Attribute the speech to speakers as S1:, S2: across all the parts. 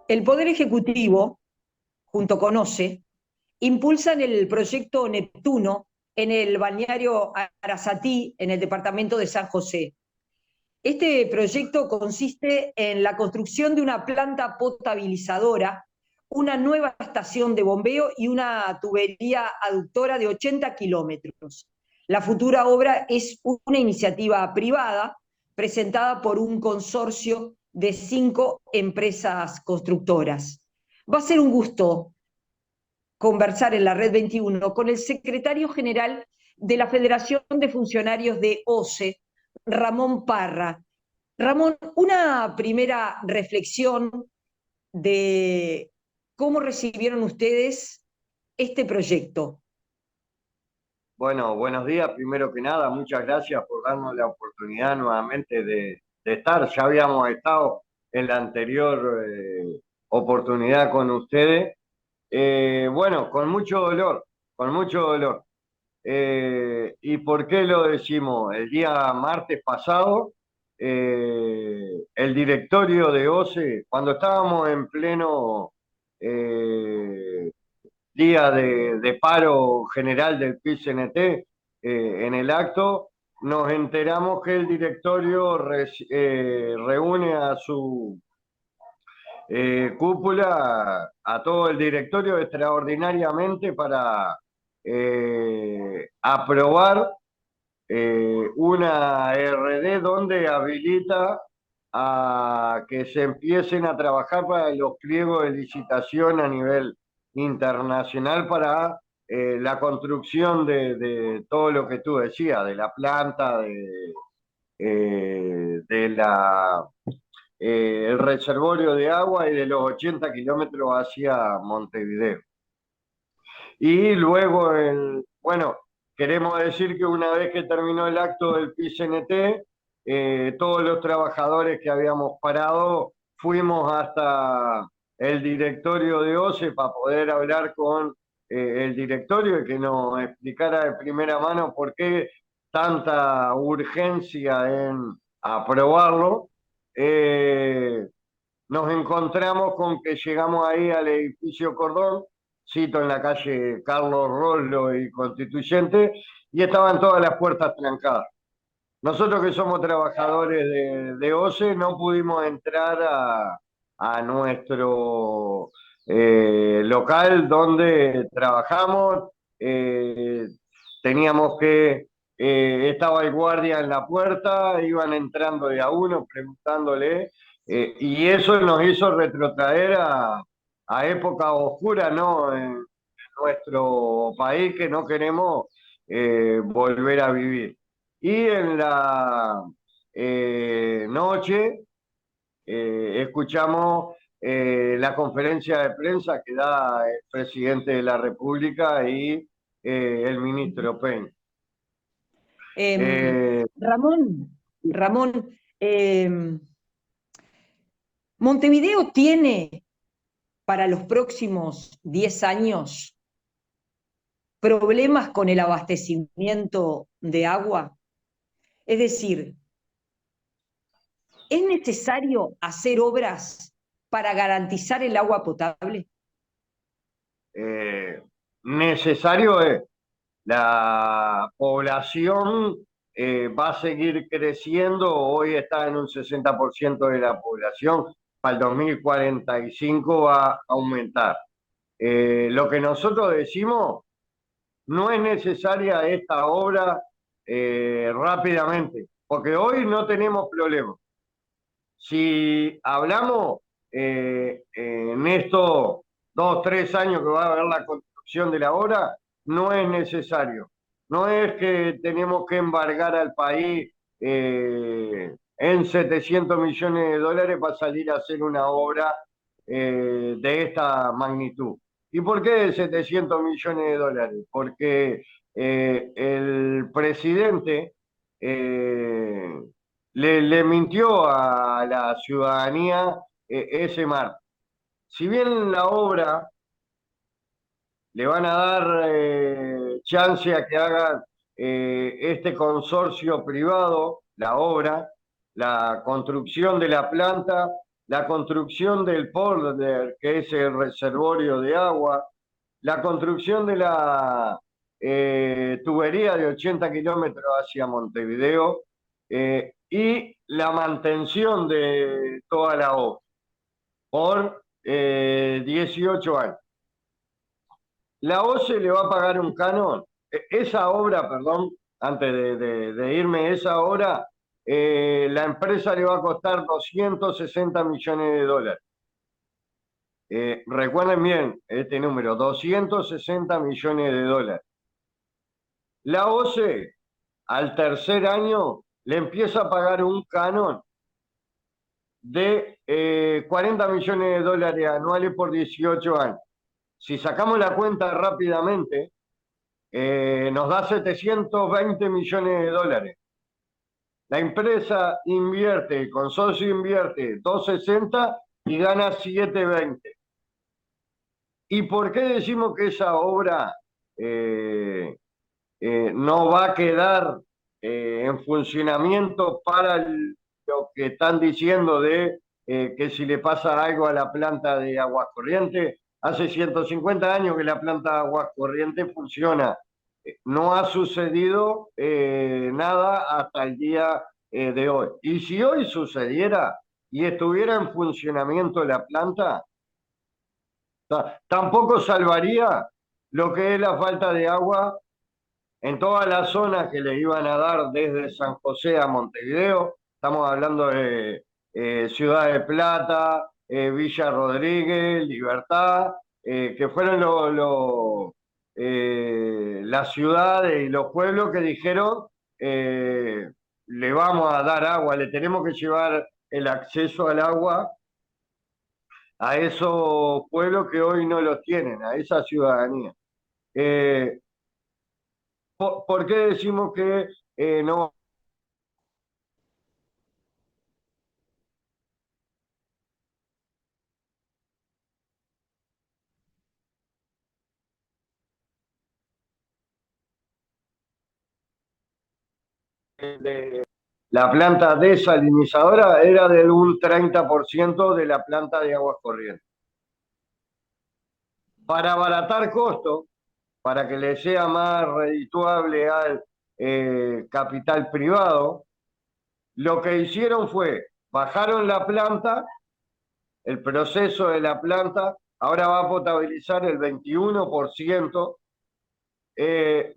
S1: El Poder Ejecutivo, junto con OCE, impulsan el proyecto Neptuno en el balneario Arasatí, en el departamento de San José. Este proyecto consiste en la construcción de una planta potabilizadora, una nueva estación de bombeo y una tubería aductora de 80 kilómetros. La futura obra es una iniciativa privada presentada por un consorcio de 5 empresas constructoras. Va a ser un gusto conversar en la Red 21 con el secretario general de la Federación de Funcionarios de OCE, Ramón Parra. Ramón, una primera reflexión de cómo recibieron ustedes este proyecto.
S2: Bueno, buenos días. Primero que nada, muchas gracias por darnos la oportunidad nuevamente de estar. Ya habíamos estado en la anterior oportunidad con ustedes. Bueno, con mucho dolor, con mucho dolor. ¿Y por qué lo decimos? El día martes pasado, el directorio de OCE, cuando estábamos en pleno día de paro general del PIT-CNT, en el acto, nos enteramos que el directorio reúne a su cúpula, a todo el directorio extraordinariamente para aprobar una RD donde habilita a que se empiecen a trabajar para los pliegos de licitación a nivel internacional para la construcción de todo lo que tú decías, de la planta, de el reservorio de agua y de los 80 kilómetros hacia Montevideo. Y luego, bueno, queremos decir que una vez que terminó el acto del PIT-CNT, todos los trabajadores que habíamos parado fuimos hasta el directorio de OCE para poder hablar con el directorio y que nos explicara de primera mano por qué tanta urgencia en aprobarlo. Nos encontramos con que llegamos ahí al edificio Cordón, cito en la calle Carlos Rollo y Constituyente, y estaban todas las puertas trancadas. Nosotros que somos trabajadores de OCE no pudimos entrar a nuestro local donde trabajamos. eh, Teníamos que, estaba el guardia en la puerta, iban entrando de a uno preguntándole, y eso nos hizo retrotraer a época oscura, ¿no? En nuestro país que no queremos volver a vivir. Y en la noche escuchamos la conferencia de prensa que da el presidente de la República y el ministro Peña.
S1: Eh,
S2: Eh,
S1: Ramón, Montevideo tiene para los próximos 10 años problemas con el abastecimiento de agua. Es decir, ¿es necesario hacer obras para garantizar el agua potable?
S2: eh, Necesario es. La población va a seguir creciendo, hoy está en un 60% de la población, para el 2045 va a aumentar. Lo que nosotros decimos, no es necesaria esta obra rápidamente, porque hoy no tenemos problemas. Si hablamos en estos 2, 3 años que va a haber la construcción de la obra, no es necesario. No es que tenemos que embargar al país en 700 millones de dólares para salir a hacer una obra de esta magnitud. ¿Y por qué de 700 millones de dólares? Porque el presidente eh, le mintió a la ciudadanía ese martes. Si bien la obra le van a dar chance a que haga este consorcio privado, la obra, la construcción de la planta la construcción del polder, que es el reservorio de agua, la construcción de la tubería de 80 kilómetros hacia Montevideo y la mantención de toda la obra por 18 años. La OCE le va a pagar un canon. Esa obra, perdón, antes de irme, esa obra, la empresa le va a costar 260 millones de dólares. Recuerden bien este número, 260 millones de dólares. La OCE, al tercer año, le empieza a pagar un canon de 40 millones de dólares anuales por 18 años. Si sacamos la cuenta rápidamente, nos da 720 millones de dólares. La empresa invierte, el consorcio invierte 260 y gana 720. ¿Y por qué decimos que esa obra no va a quedar en funcionamiento para lo que están diciendo de que si le pasa algo a la planta de aguas corrientes? Hace 150 años que la planta de aguas corrientes funciona. No ha sucedido nada hasta el día de hoy. Y si hoy sucediera y estuviera en funcionamiento la planta, tampoco salvaría lo que es la falta de agua en todas las zonas que le iban a dar desde San José a Montevideo. Estamos hablando de Ciudad de Plata, Villa Rodríguez, Libertad, que fueron las ciudades y los pueblos que dijeron le vamos a dar agua, le tenemos que llevar el acceso al agua a esos pueblos que hoy no los tienen, a esa ciudadanía. ¿Por qué decimos que no? La planta desalinizadora era de un 30% de la planta de aguas corrientes. Para abaratar costos, para que le sea más redituable al capital privado, lo que hicieron fue, bajaron la planta, el proceso de la planta, ahora va a potabilizar el 21%,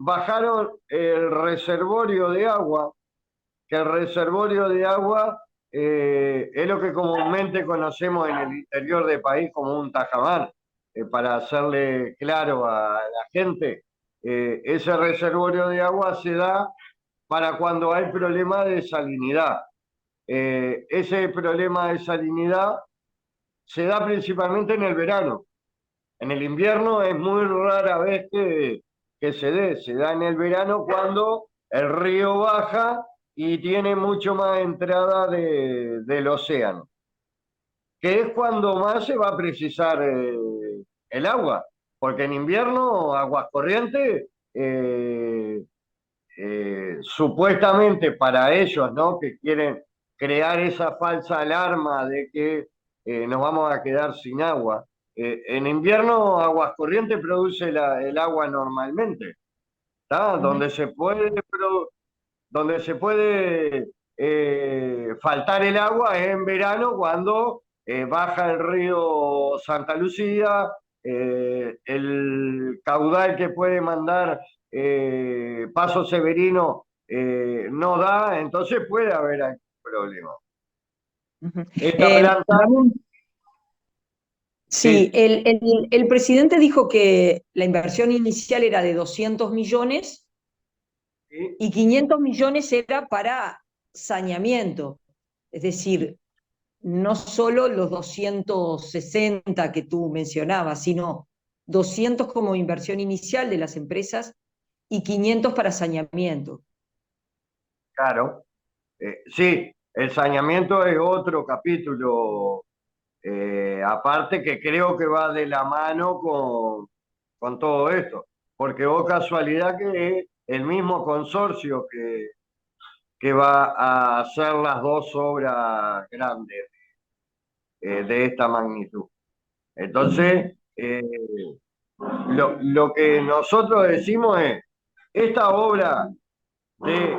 S2: bajaron el reservorio de agua, que el reservorio de agua es lo que comúnmente conocemos en el interior del país como un tajamar. Para hacerle claro a la gente, ese reservorio de agua se da para cuando hay problema de salinidad. Ese problema de salinidad se da principalmente en el verano. En el invierno es muy rara vez que se da en el verano cuando el río baja y tiene mucho más entrada del océano, que es cuando más se va a precisar el agua, porque en invierno aguas corrientes, supuestamente para ellos, ¿no? Que quieren crear esa falsa alarma de que nos vamos a quedar sin agua. En invierno aguas corrientes produce el agua normalmente, ¿tá? Donde se puede faltar el agua es en verano cuando baja el río Santa Lucía, el caudal que puede mandar Paso Severino no da, entonces puede haber algún problema. Esta planta...
S1: Ramón, sí,
S2: Sí,
S1: el presidente dijo que la inversión inicial era de 200 millones
S2: sí,
S1: y 500 millones era para saneamiento. Es decir, no solo los 260 que tú mencionabas, sino 200 como inversión inicial de las empresas y 500 para saneamiento.
S2: claro. Sí, el saneamiento es otro capítulo. Aparte que creo que va de la mano con todo esto, porque oh casualidad que es el mismo consorcio que va a hacer las dos obras grandes de esta magnitud. Entonces, lo que nosotros decimos es, esta obra de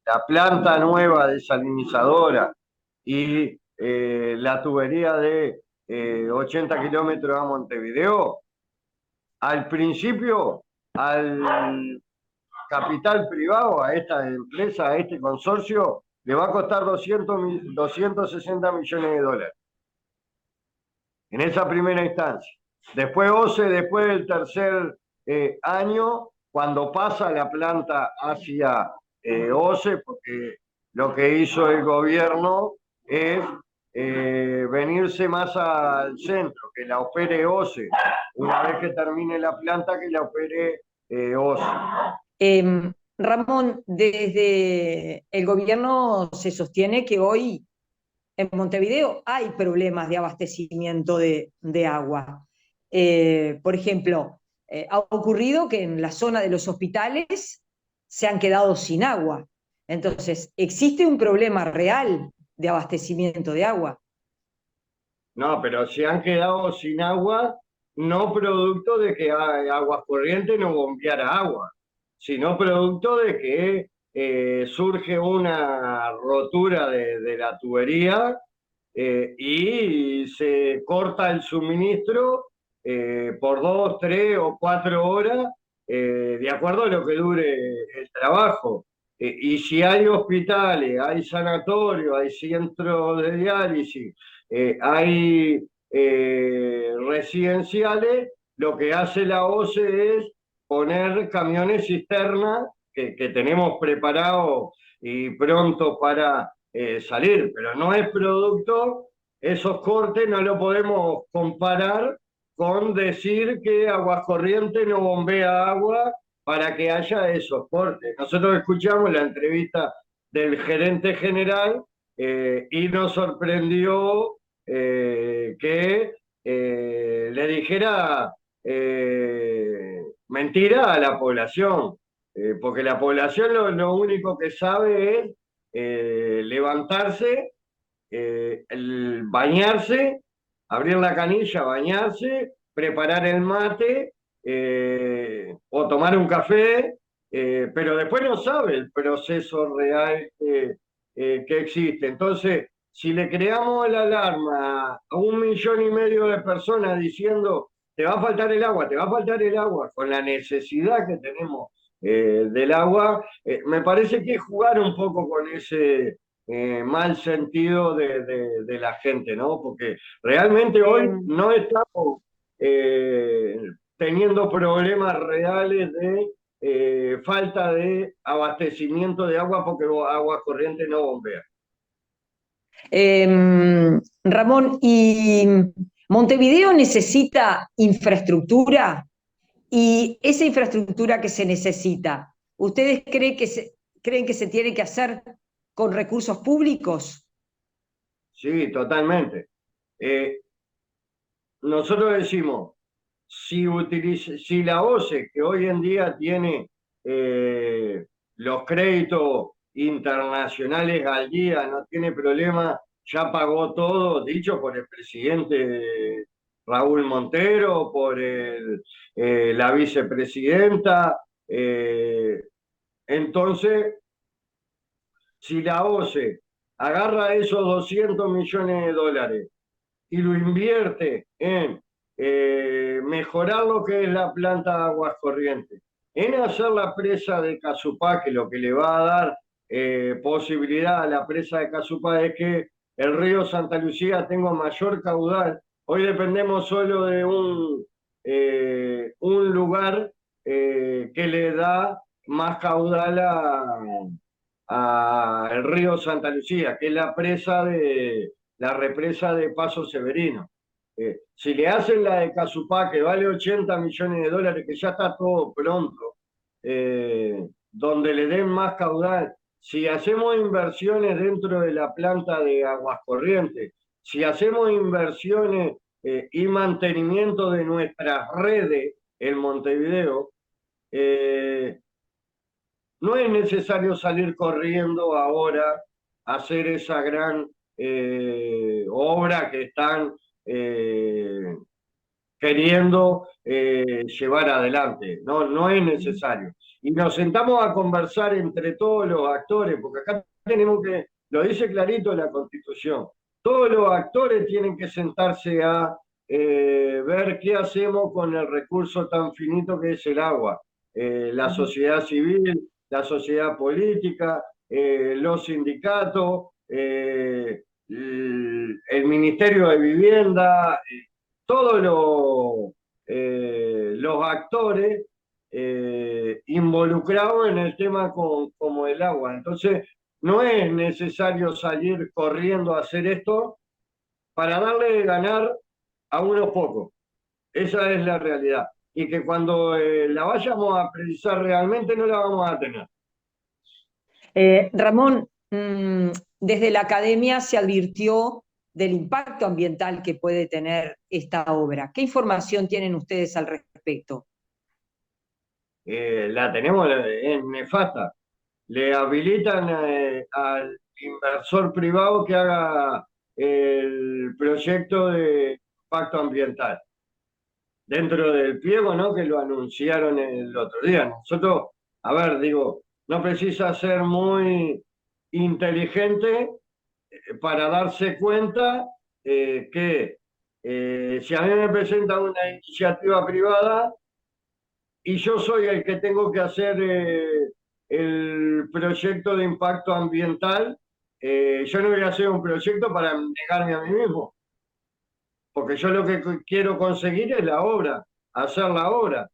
S2: la planta nueva desalinizadora y la tubería de 80 kilómetros a Montevideo, al principio, al capital privado, a esta empresa, a este consorcio, le va a costar 260 millones de dólares en esa primera instancia. Después OCE, después del tercer año, cuando pasa la planta hacia OCE, porque lo que hizo el gobierno es venirse más al centro, que la opere OCE. Una vez que termine la planta, que la opere OCE.
S1: Ramón, desde el gobierno se sostiene que hoy en Montevideo hay problemas de abastecimiento de agua. Por ejemplo, ha ocurrido que en la zona de los hospitales se han quedado sin agua. Entonces, ¿existe un problema real de abastecimiento de agua?
S2: No, pero se han quedado sin agua, no producto de que Aguas Corrientes no bombeara agua, sino producto de que surge una rotura de la tubería y se corta el suministro por 2, 3 o 4 horas, de acuerdo a lo que dure el trabajo. Y si hay hospitales, hay sanatorios, hay centros de diálisis, hay residenciales, lo que hace la OCE es poner camiones cisterna que tenemos preparados y pronto para salir, pero no es producto, esos cortes no lo podemos comparar con decir que Aguas Corrientes no bombea agua para que haya esos cortes. Nosotros escuchamos la entrevista del gerente general y nos sorprendió que le dijera mentira a la población, porque la población lo único que sabe es levantarse, bañarse, abrir la canilla, bañarse, preparar el mate o tomar un café, pero después no sabe el proceso real que existe. Entonces, si le creamos la alarma a 1,5 millones de personas diciendo te va a faltar el agua, te va a faltar el agua, con la necesidad que tenemos del agua, me parece que jugar un poco con ese mal sentido de la gente, ¿no? Porque realmente hoy
S1: Eh,
S2: no estamos teniendo problemas reales de falta de abastecimiento de agua porque agua corriente no bombea.
S1: Ramón, ¿y Montevideo necesita infraestructura? Y esa infraestructura que se necesita, ¿ustedes creen que se tiene que hacer con recursos públicos?
S2: Sí, totalmente. Eh, Nosotros decimos, si la OCE, que hoy en día tiene los créditos internacionales al día, no tiene problema, ya pagó todo, dicho por el presidente Raúl Montero, por la vicepresidenta. Entonces, si la OCE agarra esos 200 millones de dólares y lo invierte en mejorar lo que es la planta de aguas corrientes, en hacer la presa de Casupá, que lo que le va a dar posibilidad a la presa de Casupá es que el río Santa Lucía tenga mayor caudal. Hoy dependemos solo de un lugar que le da más caudal al río Santa Lucía, que es la represa de Paso Severino. Si le hacen la de Casupá, que vale 80 millones de dólares, que ya está todo pronto, donde le den más caudal, si hacemos inversiones dentro de la planta de Aguas Corrientes, si hacemos inversiones y mantenimiento de nuestras redes en Montevideo, no es necesario salir corriendo ahora a hacer esa gran obra que están queriendo llevar adelante. No, no es necesario. Y nos sentamos a conversar entre todos los actores, porque acá tenemos que, lo dice clarito la Constitución, todos los actores tienen que sentarse a ver qué hacemos con el recurso tan finito que es el agua. La sociedad civil, la sociedad política, los sindicatos, el Ministerio de Vivienda, todos los actores involucrados en el tema como el agua. Entonces, no es necesario salir corriendo a hacer esto para darle de ganar a unos pocos. Esa es la realidad. Y que cuando la vayamos a precisar realmente no la vamos a tener.
S1: Ramón, desde la academia se advirtió del impacto ambiental que puede tener esta obra. ¿Qué información tienen ustedes al respecto?
S2: La tenemos, es nefasta. Le habilitan al inversor privado que haga el proyecto de impacto ambiental. Dentro del pliego, ¿no? Que lo anunciaron el otro día. Nosotros, a ver, digo, no precisa ser muy inteligente para darse cuenta que si a mí me presenta una iniciativa privada y yo soy el que tengo que hacer el proyecto de impacto ambiental, yo no voy a hacer un proyecto para negarme a mí mismo, porque yo lo que quiero conseguir es la obra, hacer la obra.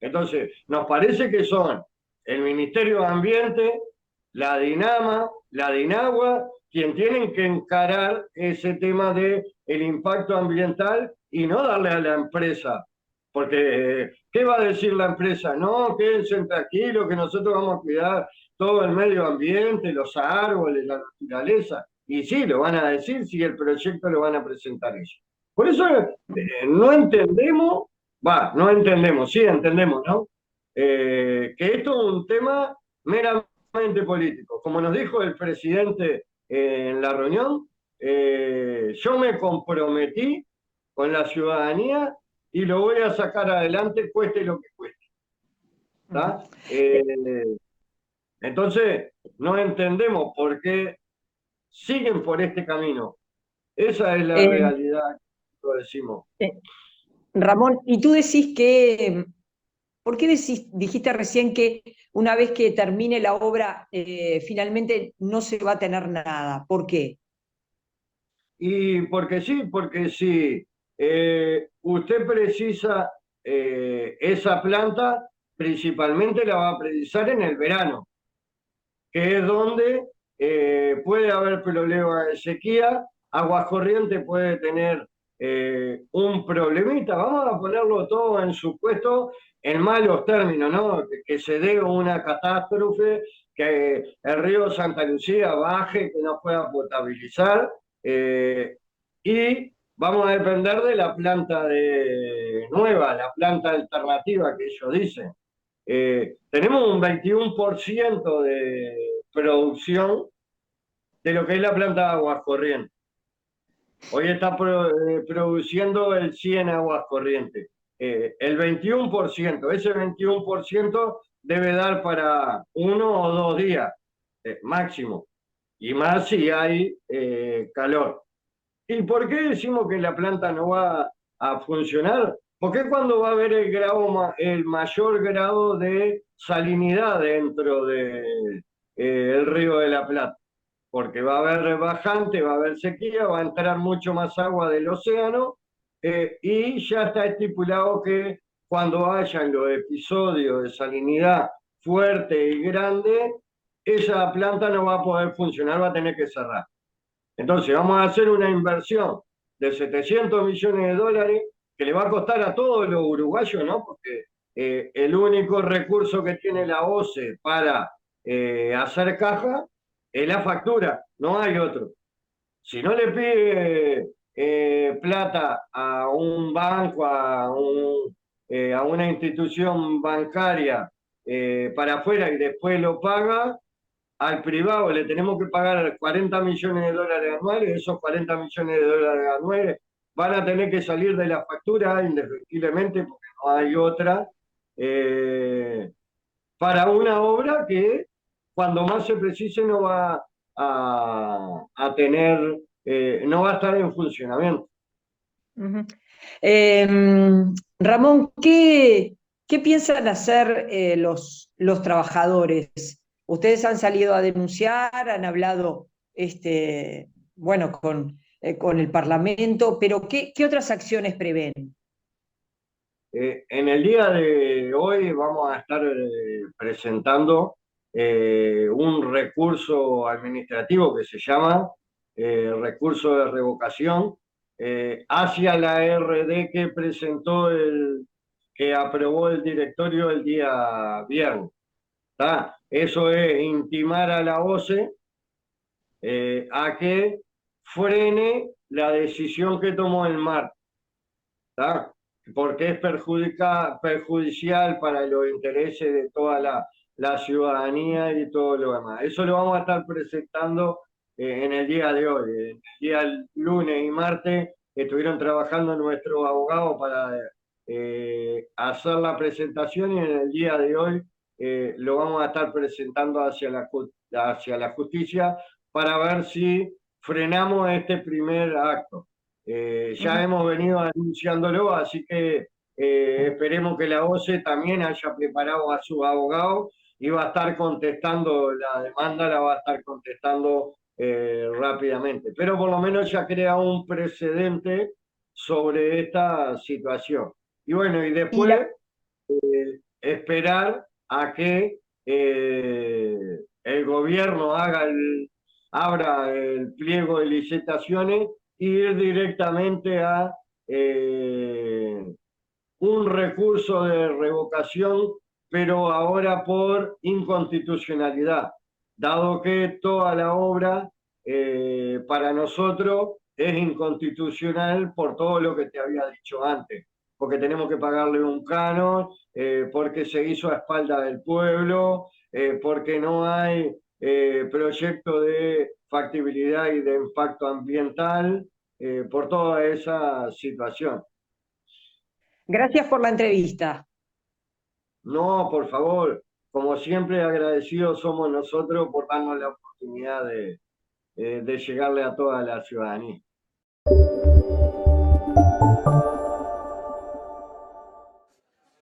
S2: Entonces, nos parece que son el Ministerio de Ambiente, la DINAMA, la DINAGUA, quien tienen que encarar ese tema de el impacto ambiental y no darle a la empresa. Porque, ¿qué va a decir la empresa? No, quédense tranquilos, que nosotros vamos a cuidar todo el medio ambiente, los árboles, la naturaleza. Y sí, lo van a decir si el proyecto lo van a presentar ellos. Por eso no entendemos, no entendemos, sí entendemos, ¿no? Que esto es un tema meramente político. Como nos dijo el presidente en la reunión, yo me comprometí con la ciudadanía y lo voy a sacar adelante, cueste lo que cueste. ¿Está? Entonces, no entendemos por qué siguen por este camino. Esa es la realidad, lo decimos.
S1: Ramón, y tú decís que, ¿por qué dijiste recién que una vez que termine la obra, finalmente no se va a tener nada? ¿Por qué?
S2: Y porque sí, usted precisa esa planta, principalmente la va a precisar en el verano, que es donde puede haber problema de sequía, Aguas Corrientes puede tener un problemita, vamos a ponerlo todo en su puesto en malos términos, ¿no? Que se dé una catástrofe, que el río Santa Lucía baje, que no pueda potabilizar, y vamos a depender de la planta nueva, la planta alternativa que ellos dicen. Tenemos un 21% de producción de lo que es la planta de Aguas Corrientes. Hoy está produciendo el 100 Aguas Corrientes. El 21%, ese 21% debe dar para 1 o 2 días máximo, y más si hay calor. ¿Y por qué decimos que la planta no va a funcionar? Porque cuando va a haber el mayor grado de salinidad dentro del río de la Plata, porque va a haber bajante, va a haber sequía, va a entrar mucho más agua del océano, y ya está estipulado que cuando hayan los episodios de salinidad fuerte y grande, esa planta no va a poder funcionar, va a tener que cerrar. Entonces vamos a hacer una inversión de 700 millones de dólares que le va a costar a todos los uruguayos, ¿no? Porque el único recurso que tiene la OCE para hacer caja es la factura, no hay otro. Si no le pide plata a un banco, a una institución bancaria para afuera y después lo paga, al privado le tenemos que pagar 40 millones de dólares anuales, esos 40 millones de dólares anuales van a tener que salir de la factura indefectiblemente porque no hay otra, para una obra que cuando más se precise no va a tener, no va a estar en funcionamiento.
S1: Ujú. Ramón, ¿qué piensan hacer los trabajadores? Ustedes han salido a denunciar, han hablado bueno, con el Parlamento, pero ¿qué otras acciones prevén?
S2: En el día de hoy vamos a estar presentando un recurso administrativo que se llama recurso de revocación hacia la RD que presentó que aprobó el directorio el día viernes. ¿Tá? Eso es intimar a la OCE a que frene la decisión que tomó el martes. ¿Tá? Porque es perjudicial para los intereses de toda la ciudadanía y todo lo demás. Eso lo vamos a estar presentando en el día de hoy. El día lunes y martes estuvieron trabajando nuestros abogados para hacer la presentación y en el día de hoy lo vamos a estar presentando hacia la justicia para ver si frenamos este primer acto. Ya
S1: Ujú.
S2: hemos venido anunciándolo, así que esperemos que la OCE también haya preparado a sus abogados y va a estar contestando la demanda, la va a estar contestando rápidamente. Pero por lo menos ya crea un precedente sobre esta situación. Y bueno, y
S1: Y
S2: después esperar a que el gobierno abra el pliego de licitaciones e ir directamente a un recurso de revocación, pero ahora por inconstitucionalidad, dado que toda la obra para nosotros es inconstitucional por todo lo que te había dicho antes, porque tenemos que pagarle un canon, porque se hizo a espalda del pueblo, porque no hay proyecto de factibilidad y de impacto ambiental, por toda esa situación.
S1: gracias por la entrevista.
S2: No, por favor, como siempre agradecidos somos nosotros por darnos la oportunidad de llegarle a toda la ciudadanía.